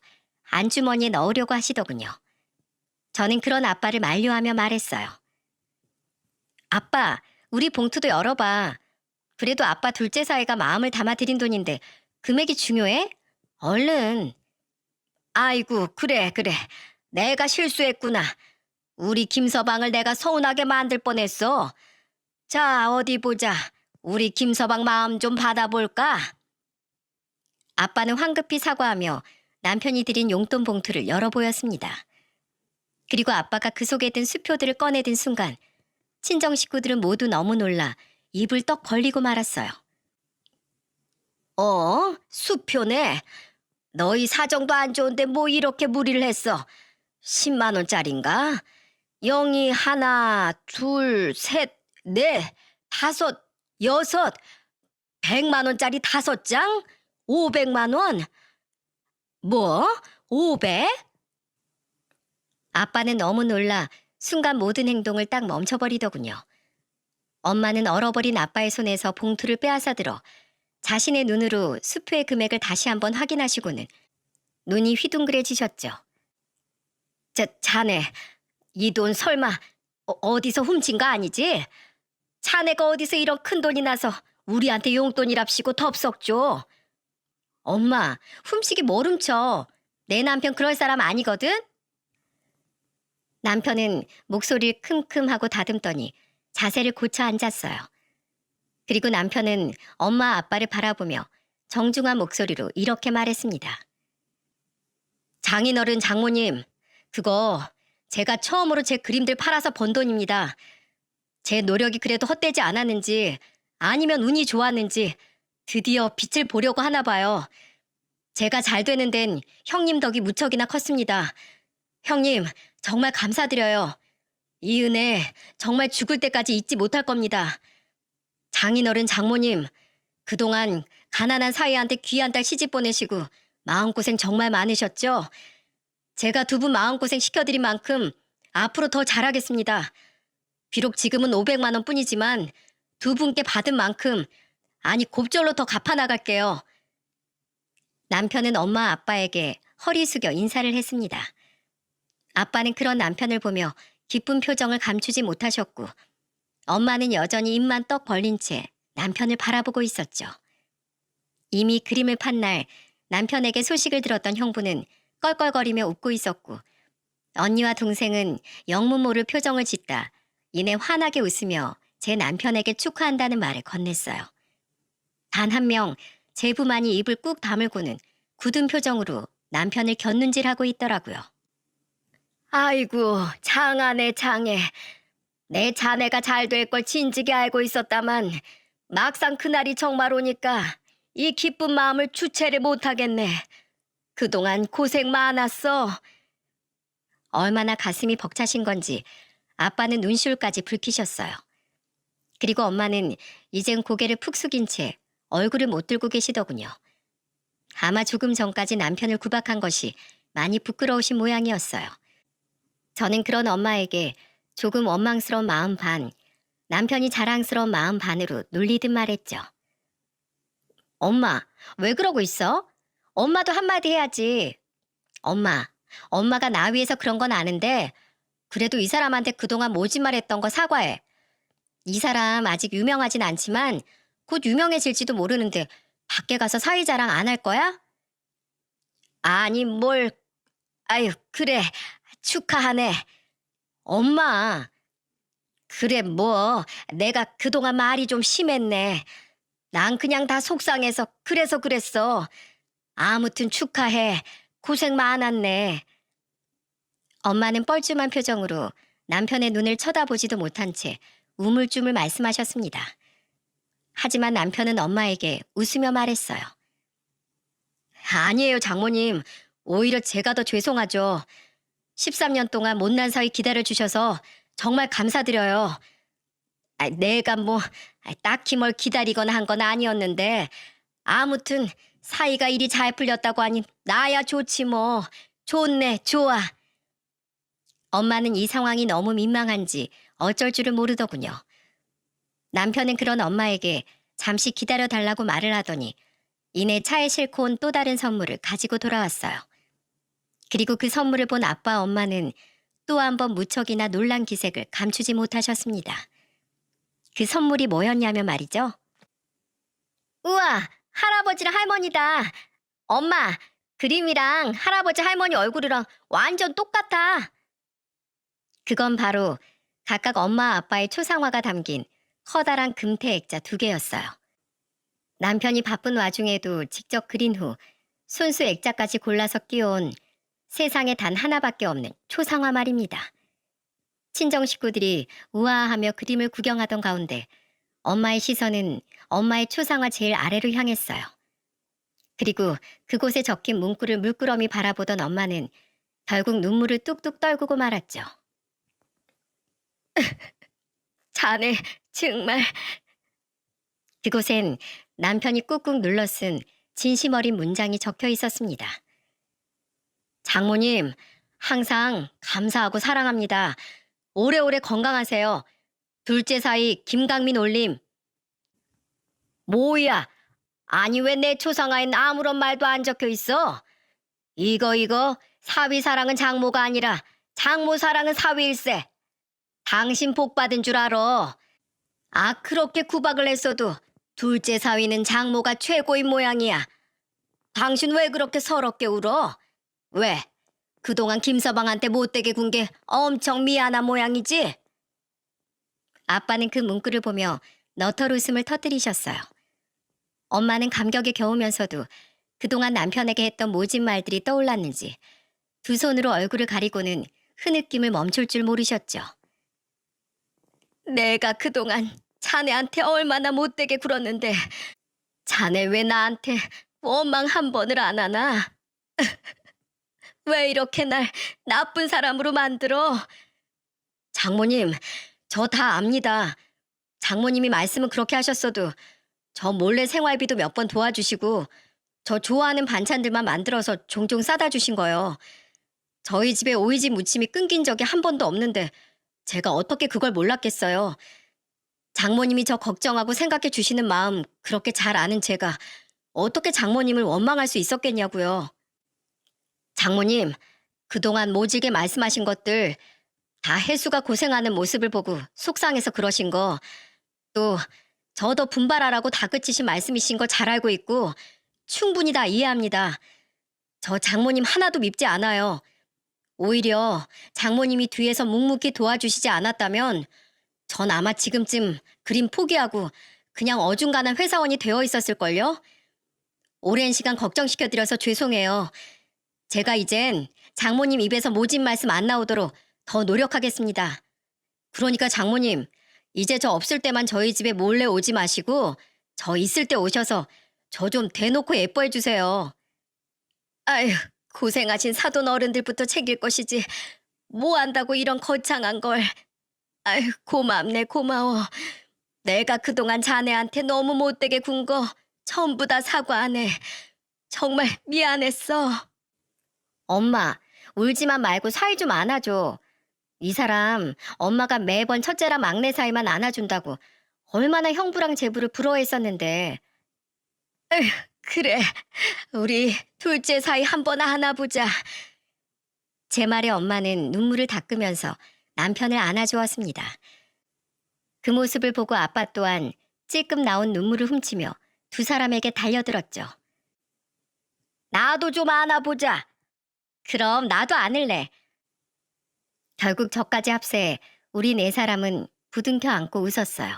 안주머니에 넣으려고 하시더군요. 저는 그런 아빠를 만류하며 말했어요. 아빠, 우리 봉투도 열어봐. 그래도 아빠 둘째 사이가 마음을 담아 드린 돈인데 금액이 중요해? 얼른. 아이고, 그래. 내가 실수했구나. 우리 김서방을 내가 서운하게 만들 뻔했어. 자, 어디 보자. 우리 김서방 마음 좀 받아볼까? 아빠는 황급히 사과하며 남편이 드린 용돈 봉투를 열어보였습니다. 그리고 아빠가 그 속에 든 수표들을 꺼내든 순간 친정 식구들은 모두 너무 놀라 입을 떡 벌리고 말았어요. 수표네. 너희 사정도 안 좋은데 뭐 이렇게 무리를 했어. 10만 원짜린가? 0이 하나, 둘, 셋, 넷, 다섯, 여섯, 100만 원짜리 5장? 500만 원? 뭐? 500? 아빠는 너무 놀라 순간 모든 행동을 딱 멈춰버리더군요. 엄마는 얼어버린 아빠의 손에서 봉투를 빼앗아 들어 자신의 눈으로 수표의 금액을 다시 한번 확인하시고는 눈이 휘둥그레지셨죠. 자네, 이 돈 설마 어디서 훔친 거 아니지? 자네가 어디서 이런 큰 돈이 나서 우리한테 용돈이랍시고 덥석 줘. 엄마, 훔치기 뭘 훔쳐. 내 남편 그럴 사람 아니거든? 남편은 목소리를 큼큼하고 다듬더니 자세를 고쳐 앉았어요. 그리고 남편은 엄마 아빠를 바라보며 정중한 목소리로 이렇게 말했습니다. 장인어른 장모님, 그거 제가 처음으로 제 그림들 팔아서 번 돈입니다. 제 노력이 그래도 헛되지 않았는지 아니면 운이 좋았는지 드디어 빛을 보려고 하나 봐요. 제가 잘 되는 데는 형님 덕이 무척이나 컸습니다. 형님, 정말 감사드려요. 이 은혜 정말 죽을 때까지 잊지 못할 겁니다. 장인어른 장모님, 그동안 가난한 사위한테 귀한 딸 시집 보내시고 마음고생 정말 많으셨죠? 제가 두 분 마음고생 시켜드린 만큼 앞으로 더 잘하겠습니다. 비록 지금은 500만 원 뿐이지만 두 분께 받은 만큼 아니 곱절로 더 갚아나갈게요. 남편은 엄마 아빠에게 허리 숙여 인사를 했습니다. 아빠는 그런 남편을 보며 기쁜 표정을 감추지 못하셨고 엄마는 여전히 입만 떡 벌린 채 남편을 바라보고 있었죠. 이미 그림을 판 날 남편에게 소식을 들었던 형부는 껄껄거리며 웃고 있었고 언니와 동생은 영문 모를 표정을 짓다 이내 환하게 웃으며 제 남편에게 축하한다는 말을 건넸어요. 단 한 명 제부만이 입을 꾹 다물고는 굳은 표정으로 남편을 곁눈질하고 있더라고요. 아이고, 장하네 장해. 내 자네가 잘 될 걸 진즉에 알고 있었다만 막상 그날이 정말 오니까 이 기쁜 마음을 주체를 못하겠네. 그동안 고생 많았어. 얼마나 가슴이 벅차신 건지 아빠는 눈시울까지 붉히셨어요. 그리고 엄마는 이젠 고개를 푹 숙인 채 얼굴을 못 들고 계시더군요. 아마 조금 전까지 남편을 구박한 것이 많이 부끄러우신 모양이었어요. 저는 그런 엄마에게 조금 원망스러운 마음 반, 남편이 자랑스러운 마음 반으로 놀리듯 말했죠. 엄마, 왜 그러고 있어? 엄마도 한마디 해야지. 엄마, 엄마가 나 위해서 그런 건 아는데, 그래도 이 사람한테 그동안 모진말했던 거 사과해. 이 사람 아직 유명하진 않지만, 곧 유명해질지도 모르는데, 밖에 가서 사위자랑 안 할 거야? 아니, 아유, 그래. 축하하네. 엄마, 그래, 내가 그동안 말이 좀 심했네. 난 그냥 다 속상해서 그래서 그랬어. 아무튼 축하해. 고생 많았네. 엄마는 뻘쭘한 표정으로 남편의 눈을 쳐다보지도 못한 채 우물쭈물 말씀하셨습니다. 하지만 남편은 엄마에게 웃으며 말했어요. 아니에요, 장모님. 오히려 제가 더 죄송하죠. 13년 동안 못난 사위 기다려주셔서 정말 감사드려요. 내가 딱히 뭘 기다리거나 한 건 아니었는데, 아무튼 사이가 일이 잘 풀렸다고 하니 나야 좋지 뭐. 좋네, 좋아. 엄마는 이 상황이 너무 민망한지 어쩔 줄을 모르더군요. 남편은 그런 엄마에게 잠시 기다려달라고 말을 하더니 이내 차에 싣고 온 또 다른 선물을 가지고 돌아왔어요. 그리고 그 선물을 본 아빠 엄마는 또 한 번 무척이나 놀란 기색을 감추지 못하셨습니다. 그 선물이 뭐였냐면 말이죠. 우와, 할아버지랑 할머니다. 엄마, 그림이랑 할아버지 할머니 얼굴이랑 완전 똑같아. 그건 바로 각각 엄마 아빠의 초상화가 담긴 커다란 금태 액자 2개였어요. 남편이 바쁜 와중에도 직접 그린 후 손수 액자까지 골라서 끼워온 세상에 단 하나밖에 없는 초상화 말입니다. 친정 식구들이 우아하며 그림을 구경하던 가운데 엄마의 시선은 엄마의 초상화 제일 아래로 향했어요. 그리고 그곳에 적힌 문구를 물끄러미 바라보던 엄마는 결국 눈물을 뚝뚝 떨구고 말았죠. 자네 정말. 그곳엔 남편이 꾹꾹 눌러 쓴 진심 어린 문장이 적혀 있었습니다. 장모님, 항상 감사하고 사랑합니다. 오래오래 건강하세요. 둘째 사이 김강민 올림. 뭐야? 아니 왜 내 초상화엔 아무런 말도 안 적혀 있어? 이거 사위 사랑은 장모가 아니라 장모 사랑은 사위일세. 당신 복 받은 줄 알아. 그렇게 구박을 했어도 둘째 사위는 장모가 최고인 모양이야. 당신 왜 그렇게 서럽게 울어? 왜? 그동안 김서방한테 못되게 군 게 엄청 미안한 모양이지? 아빠는 그 문구를 보며 너털 웃음을 터뜨리셨어요. 엄마는 감격에 겨우면서도 그동안 남편에게 했던 모진 말들이 떠올랐는지 두 손으로 얼굴을 가리고는 흐느낌을 멈출 줄 모르셨죠. 내가 그동안 자네한테 얼마나 못되게 굴었는데 자네 왜 나한테 원망 한 번을 안 하나? 왜 이렇게 날 나쁜 사람으로 만들어? 장모님, 저 다 압니다. 장모님이 말씀은 그렇게 하셨어도 저 몰래 생활비도 몇 번 도와주시고 저 좋아하는 반찬들만 만들어서 종종 싸다 주신 거요. 저희 집에 오이지 무침이 끊긴 적이 한 번도 없는데 제가 어떻게 그걸 몰랐겠어요. 장모님이 저 걱정하고 생각해 주시는 마음 그렇게 잘 아는 제가 어떻게 장모님을 원망할 수 있었겠냐고요. 장모님, 그동안 모질게 말씀하신 것들 다 혜수가 고생하는 모습을 보고 속상해서 그러신 거, 또 저 더 분발하라고 다그치신 말씀이신 걸 잘 알고 있고 충분히 다 이해합니다. 저 장모님 하나도 밉지 않아요. 오히려 장모님이 뒤에서 묵묵히 도와주시지 않았다면 전 아마 지금쯤 그림 포기하고 그냥 어중간한 회사원이 되어 있었을걸요? 오랜 시간 걱정시켜드려서 죄송해요. 제가 이젠 장모님 입에서 모진 말씀 안 나오도록 더 노력하겠습니다. 그러니까 장모님, 이제 저 없을 때만 저희 집에 몰래 오지 마시고 저 있을 때 오셔서 저 좀 대놓고 예뻐해 주세요. 아휴, 고생하신 사돈 어른들부터 챙길 것이지 뭐 한다고 이런 거창한 걸. 아휴, 고맙네, 고마워. 내가 그동안 자네한테 너무 못되게 군 거 전부 다 사과하네. 정말 미안했어. 엄마, 울지만 말고 사이 좀 안아줘. 이 사람 엄마가 매번 첫째랑 막내 사이만 안아준다고 얼마나 형부랑 제부를 부러워했었는데. 에휴, 그래, 우리 둘째 사이 한번 안아보자. 제 말에 엄마는 눈물을 닦으면서 남편을 안아주었습니다. 그 모습을 보고 아빠 또한 찔끔 나온 눈물을 훔치며 두 사람에게 달려들었죠. 나도 좀 안아보자. 그럼 나도 안을래. 결국 저까지 합세해 우리 네 사람은 부둥켜 안고 웃었어요.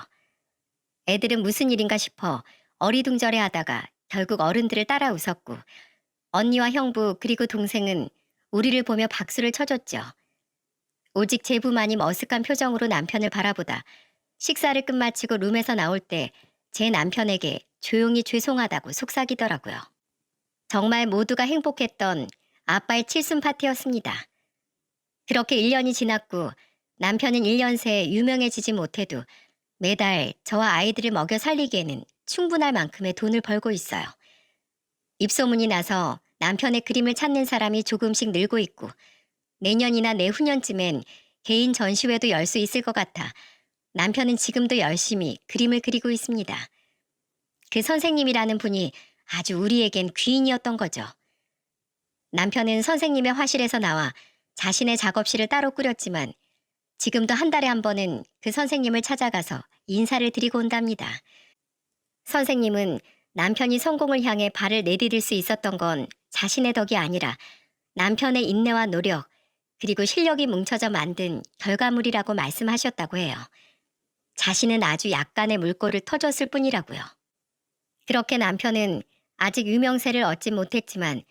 애들은 무슨 일인가 싶어 어리둥절해 하다가 결국 어른들을 따라 웃었고, 언니와 형부 그리고 동생은 우리를 보며 박수를 쳐줬죠. 오직 제부만이 머쓱한 표정으로 남편을 바라보다 식사를 끝마치고 룸에서 나올 때 제 남편에게 조용히 죄송하다고 속삭이더라고요. 정말 모두가 행복했던 아빠의 칠순 파티였습니다. 그렇게 1년이 지났고 남편은 1년 새에 유명해지지 못해도 매달 저와 아이들을 먹여 살리기에는 충분할 만큼의 돈을 벌고 있어요. 입소문이 나서 남편의 그림을 찾는 사람이 조금씩 늘고 있고, 내년이나 내후년쯤엔 개인 전시회도 열 수 있을 것 같아 남편은 지금도 열심히 그림을 그리고 있습니다. 그 선생님이라는 분이 아주 우리에겐 귀인이었던 거죠. 남편은 선생님의 화실에서 나와 자신의 작업실을 따로 꾸렸지만 지금도 한 달에 한 번은 그 선생님을 찾아가서 인사를 드리고 온답니다. 선생님은 남편이 성공을 향해 발을 내디딜 수 있었던 건 자신의 덕이 아니라 남편의 인내와 노력, 그리고 실력이 뭉쳐져 만든 결과물이라고 말씀하셨다고 해요. 자신은 아주 약간의 물꼬를 터줬을 뿐이라고요. 그렇게 남편은 아직 유명세를 얻지 못했지만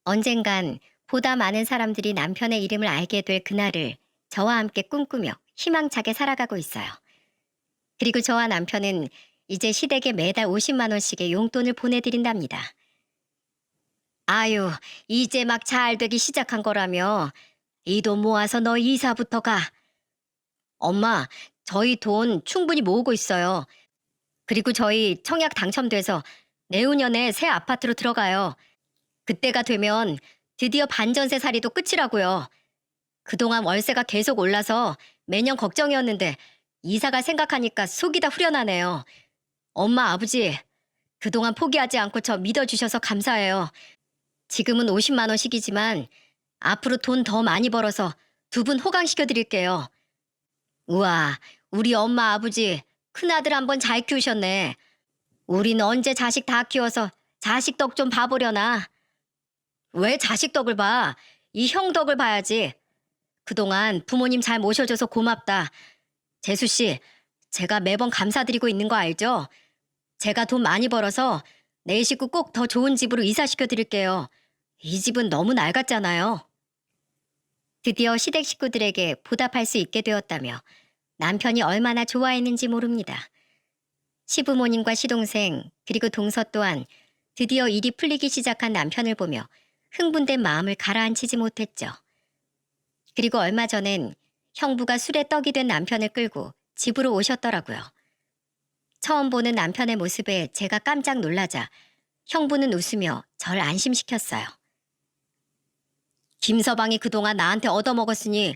언젠간 보다 많은 사람들이 남편의 이름을 알게 될 그날을 저와 함께 꿈꾸며 희망차게 살아가고 있어요. 그리고 저와 남편은 이제 시댁에 매달 50만 원씩의 용돈을 보내드린답니다. 아유, 이제 막 잘 되기 시작한 거라며. 이 돈 모아서 너 이사부터 가. 엄마, 저희 돈 충분히 모으고 있어요. 그리고 저희 청약 당첨돼서 내후년에 새 아파트로 들어가요. 그때가 되면 드디어 반전세 살이도 끝이라고요. 그동안 월세가 계속 올라서 매년 걱정이었는데 이사가 생각하니까 속이 다 후련하네요. 엄마, 아버지, 그동안 포기하지 않고 저 믿어주셔서 감사해요. 지금은 50만 원씩이지만 앞으로 돈 더 많이 벌어서 두 분 호강시켜 드릴게요. 우와, 우리 엄마 아버지 큰아들 한번 잘 키우셨네. 우린 언제 자식 다 키워서 자식 덕 좀 봐보려나. 왜 자식 덕을 봐? 이 형 덕을 봐야지. 그동안 부모님 잘 모셔줘서 고맙다. 재수 씨, 제가 매번 감사드리고 있는 거 알죠? 제가 돈 많이 벌어서 내 식구 꼭 더 좋은 집으로 이사시켜 드릴게요. 이 집은 너무 낡았잖아요. 드디어 시댁 식구들에게 보답할 수 있게 되었다며 남편이 얼마나 좋아했는지 모릅니다. 시부모님과 시동생 그리고 동서 또한 드디어 일이 풀리기 시작한 남편을 보며 흥분된 마음을 가라앉히지 못했죠. 그리고 얼마 전엔 형부가 술에 떡이 된 남편을 끌고 집으로 오셨더라고요. 처음 보는 남편의 모습에 제가 깜짝 놀라자 형부는 웃으며 절 안심시켰어요. 김서방이 그동안 나한테 얻어먹었으니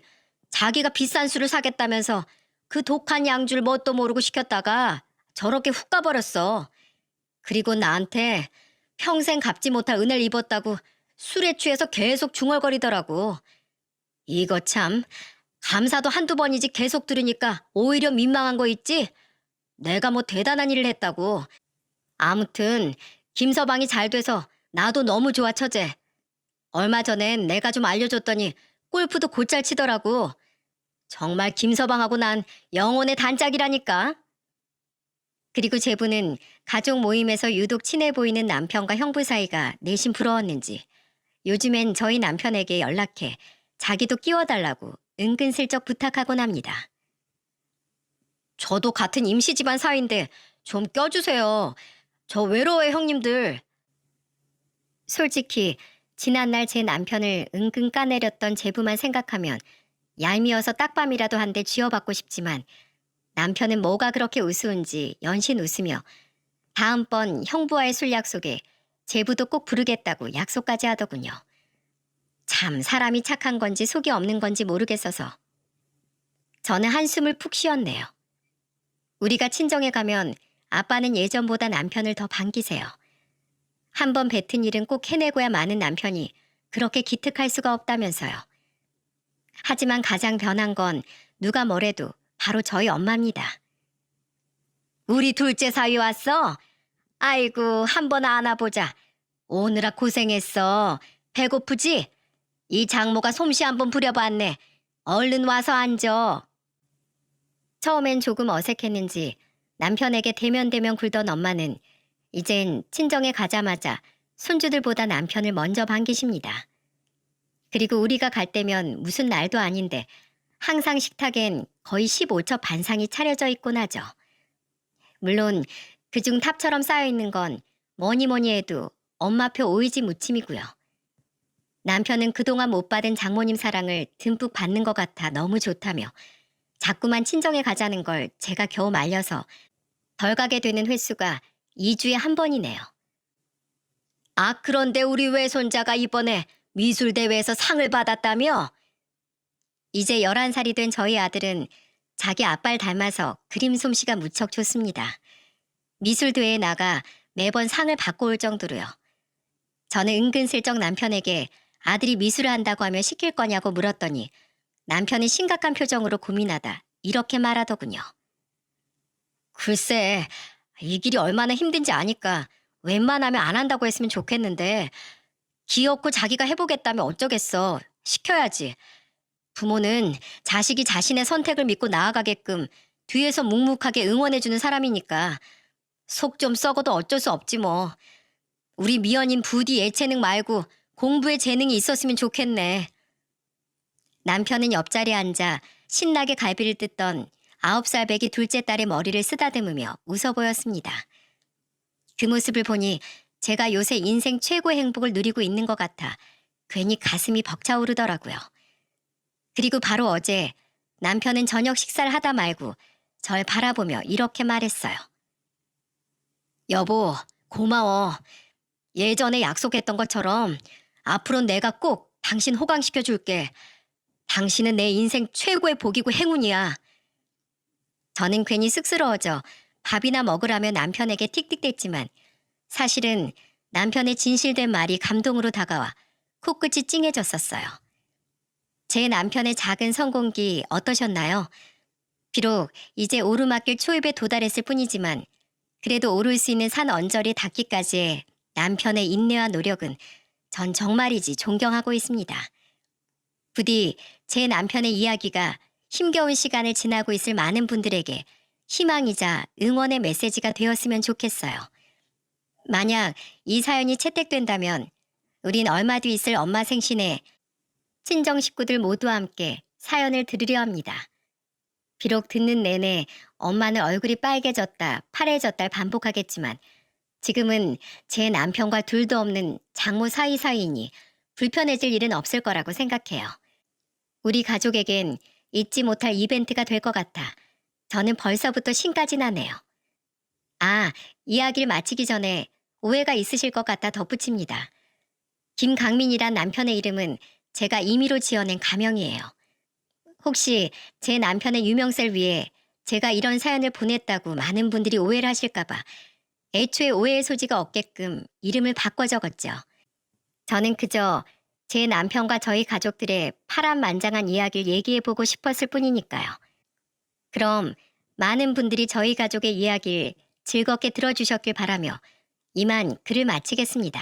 자기가 비싼 술을 사겠다면서 그 독한 양주를 뭣도 모르고 시켰다가 저렇게 훅 가버렸어. 그리고 나한테 평생 갚지 못할 은혜를 입었다고 술에 취해서 계속 중얼거리더라고. 이거 참, 감사도 한두 번이지 계속 들으니까 오히려 민망한 거 있지? 내가 뭐 대단한 일을 했다고. 아무튼 김서방이 잘 돼서 나도 너무 좋아, 처제. 얼마 전엔 내가 좀 알려줬더니 골프도 곧잘 치더라고. 정말 김서방하고 난 영혼의 단짝이라니까. 그리고 제부는 가족 모임에서 유독 친해 보이는 남편과 형부 사이가 내심 부러웠는지 요즘엔 저희 남편에게 연락해 자기도 끼워달라고 은근슬쩍 부탁하곤 합니다. 저도 같은 임시 집안 사위인데 좀 껴주세요. 저 외로워요, 형님들. 솔직히 지난날 제 남편을 은근 까내렸던 제부만 생각하면 얄미워서 딱밤이라도 한 대 쥐어받고 싶지만 남편은 뭐가 그렇게 우스운지 연신 웃으며 다음번 형부와의 술 약속에 제부도 꼭 부르겠다고 약속까지 하더군요. 참 사람이 착한 건지 속이 없는 건지 모르겠어서 저는 한숨을 푹 쉬었네요. 우리가 친정에 가면 아빠는 예전보다 남편을 더 반기세요. 한 번 뱉은 일은 꼭 해내고야 마는 남편이 그렇게 기특할 수가 없다면서요. 하지만 가장 변한 건 누가 뭐래도 바로 저희 엄마입니다. 우리 둘째 사위 왔어? 아이고, 한번 안아보자. 오느라 고생했어. 배고프지? 이 장모가 솜씨 한번 부려봤네. 얼른 와서 앉아. 처음엔 조금 어색했는지 남편에게 대면대면 굴던 엄마는 이젠 친정에 가자마자 손주들보다 남편을 먼저 반기십니다. 그리고 우리가 갈 때면 무슨 날도 아닌데 항상 식탁엔 거의 15첩 반상이 차려져 있곤 하죠. 물론 그중 탑처럼 쌓여있는 건 뭐니 뭐니 해도 엄마표 오이지 무침이고요. 남편은 그동안 못 받은 장모님 사랑을 듬뿍 받는 것 같아 너무 좋다며 자꾸만 친정에 가자는 걸 제가 겨우 말려서 덜 가게 되는 횟수가 2주에 한 번이네요. 아, 그런데 우리 외손자가 이번에 미술대회에서 상을 받았다며? 이제 11살이 된 저희 아들은 자기 아빠를 닮아서 그림 솜씨가 무척 좋습니다. 미술대회에 나가 매번 상을 받고 올 정도로요. 저는 은근슬쩍 남편에게 아들이 미술을 한다고 하면 시킬 거냐고 물었더니 남편은 심각한 표정으로 고민하다 이렇게 말하더군요. 글쎄, 이 길이 얼마나 힘든지 아니까 웬만하면 안 한다고 했으면 좋겠는데 귀엽고 자기가 해보겠다면 어쩌겠어. 시켜야지. 부모는 자식이 자신의 선택을 믿고 나아가게끔 뒤에서 묵묵하게 응원해주는 사람이니까 속 좀 썩어도 어쩔 수 없지 뭐. 우리 미연인 부디 예체능 말고 공부에 재능이 있었으면 좋겠네. 남편은 옆자리에 앉아 신나게 갈비를 뜯던 9살 배기 둘째 딸의 머리를 쓰다듬으며 웃어 보였습니다. 그 모습을 보니 제가 요새 인생 최고의 행복을 누리고 있는 것 같아 괜히 가슴이 벅차오르더라고요. 그리고 바로 어제 남편은 저녁 식사를 하다 말고 절 바라보며 이렇게 말했어요. 여보, 고마워. 예전에 약속했던 것처럼 앞으로 내가 꼭 당신 호강시켜 줄게. 당신은 내 인생 최고의 복이고 행운이야. 저는 괜히 쑥스러워져 밥이나 먹으라며 남편에게 틱틱댔지만 사실은 남편의 진실된 말이 감동으로 다가와 코끝이 찡해졌었어요. 제 남편의 작은 성공기 어떠셨나요? 비록 이제 오르막길 초입에 도달했을 뿐이지만 그래도 오를 수 있는 산 언저리 닿기까지의 남편의 인내와 노력은 전 정말이지 존경하고 있습니다. 부디 제 남편의 이야기가 힘겨운 시간을 지나고 있을 많은 분들에게 희망이자 응원의 메시지가 되었으면 좋겠어요. 만약 이 사연이 채택된다면 우린 얼마 뒤 있을 엄마 생신에 친정 식구들 모두와 함께 사연을 들으려 합니다. 비록 듣는 내내 엄마는 얼굴이 빨개졌다, 파래졌다를 반복하겠지만 지금은 제 남편과 둘도 없는 장모 사이사이이니 불편해질 일은 없을 거라고 생각해요. 우리 가족에겐 잊지 못할 이벤트가 될 것 같아 저는 벌써부터 신까지 나네요. 아, 이야기를 마치기 전에 오해가 있으실 것 같아 덧붙입니다. 김강민이란 남편의 이름은 제가 임의로 지어낸 가명이에요. 혹시 제 남편의 유명세를 위해 제가 이런 사연을 보냈다고 많은 분들이 오해를 하실까봐 애초에 오해의 소지가 없게끔 이름을 바꿔 적었죠. 저는 그저 제 남편과 저희 가족들의 파란만장한 이야기를 얘기해보고 싶었을 뿐이니까요. 그럼 많은 분들이 저희 가족의 이야기를 즐겁게 들어주셨길 바라며 이만 글을 마치겠습니다.